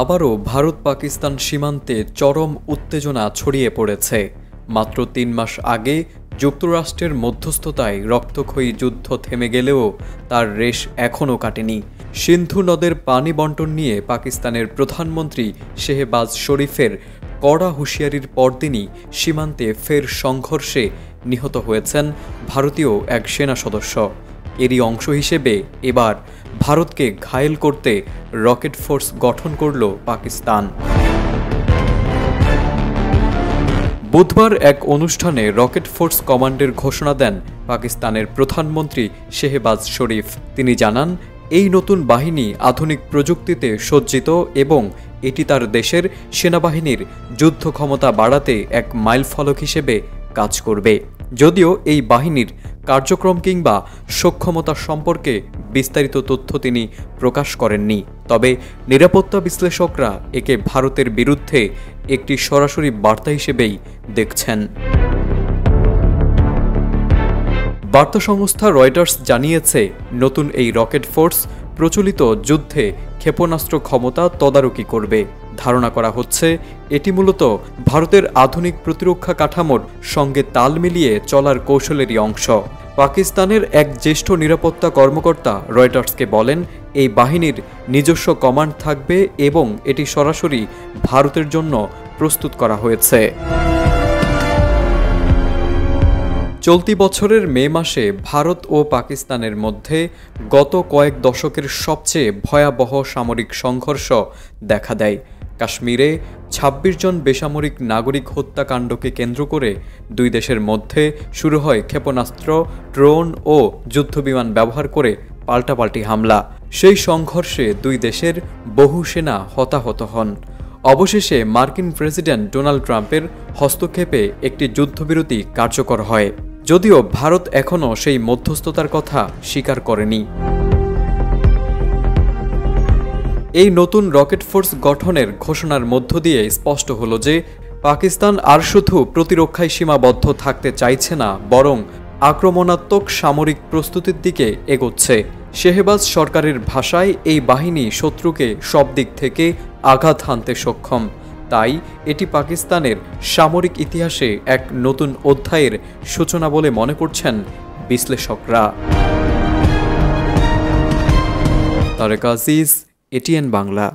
আবারও ভারত পাকিস্তান সীমান্তে চরম উত্তেজনা ছড়িয়ে পড়েছে। মাত্র ৩ মাস আগে যুক্তরাষ্ট্রের মধ্যস্থতায় রক্তক্ষয়ী যুদ্ধ থেমে গেলেও তার রেশ এখনও কাটেনি। সিন্ধু নদের পানি বণ্টন নিয়ে পাকিস্তানের প্রধানমন্ত্রী শেহবাজ শরীফের কড়া হুঁশিয়ারির পরদিনই সীমান্তে ফের সংঘর্ষে নিহত হয়েছেন ভারতীয় এক সেনা সদস্য। এরই অংশ হিসেবে এবার ভারতকে ঘায়েল করতে রকেট ফোর্স গঠন করল পাকিস্তান। বুধবার এক অনুষ্ঠানে রকেট ফোর্স কমান্ডের ঘোষণা দেন পাকিস্তানের প্রধানমন্ত্রী শেহবাজ শরীফ। তিনি জানান, এই নতুন বাহিনী আধুনিক প্রযুক্তিতে সজ্জিত এবং এটি তার দেশের সেনাবাহিনীর যুদ্ধ ক্ষমতা বাড়াতে এক মাইলফলক হিসেবে কাজ করবে। যদিও এই বাহিনীর কার্যক্রম কিংবা সক্ষমতা সম্পর্কে বিস্তারিত তথ্য তিনি প্রকাশ করেননি, তবে নিরাপত্তা বিশ্লেষকরা একে ভারতের বিরুদ্ধে একটি সরাসরি বার্তা হিসেবেই দেখছেন। বার্তা সংস্থা রয়টার্স জানিয়েছে, নতুন এই রকেট ফোর্স প্রচলিত যুদ্ধে ক্ষেপণাস্ত্র ক্ষমতা তদারকি করবে। ধারণা করা হচ্ছে এটি মূলত ভারতের আধুনিক প্রতিরক্ষা কাঠামোর সঙ্গে তাল মিলিয়ে চলার কৌশলেরই অংশ। পাকিস্তানের এক জ্যেষ্ঠ নিরাপত্তা কর্মকর্তা রয়টার্সকে বলেন, এই বাহিনীর নিজস্ব কমান্ড থাকবে এবং এটি সরাসরি ভারতের জন্য প্রস্তুত করা হয়েছে। চলতি বছরের মে মাসে ভারত ও পাকিস্তানের মধ্যে গত কয়েক দশকের সবচেয়ে ভয়াবহ সামরিক সংঘর্ষ দেখা দেয়। কাশ্মীরে ২৬ জন বেসামরিক নাগরিক হত্যাকাণ্ডকে কেন্দ্র করে দুই দেশের মধ্যে শুরু হয় ক্ষেপণাস্ত্র, ড্রোন ও যুদ্ধবিমান ব্যবহার করে পাল্টাপাল্টি হামলা। সেই সংঘর্ষে দুই দেশের বহু সেনা হতাহত হন। অবশেষে মার্কিন প্রেসিডেন্ট ডোনাল্ড ট্রাম্পের হস্তক্ষেপে একটি যুদ্ধবিরতি কার্যকর হয়, যদিও ভারত এখনও সেই মধ্যস্থতার কথা স্বীকার করেনি। এই নতুন রকেট ফোর্স গঠনের ঘোষণার মধ্য দিয়ে স্পষ্ট হলো যে পাকিস্তান আর শুধু প্রতিরক্ষায় সীমাবদ্ধ থাকতে চাইছে না, বরং আক্রমণাত্মক সামরিক প্রস্তুতির দিকে এগোচ্ছে। শেহবাজ সরকারের ভাষায় এই বাহিনী শত্রুকে সব দিক থেকে আঘাত হানতে সক্ষম। তাই এটি পাকিস্তানের সামরিক ইতিহাসে এক নতুন অধ্যায়ের সূচনা বলে মনে করছেন বিশ্লেষকরা। তারেক আজিজ, এটিএন বাংলা।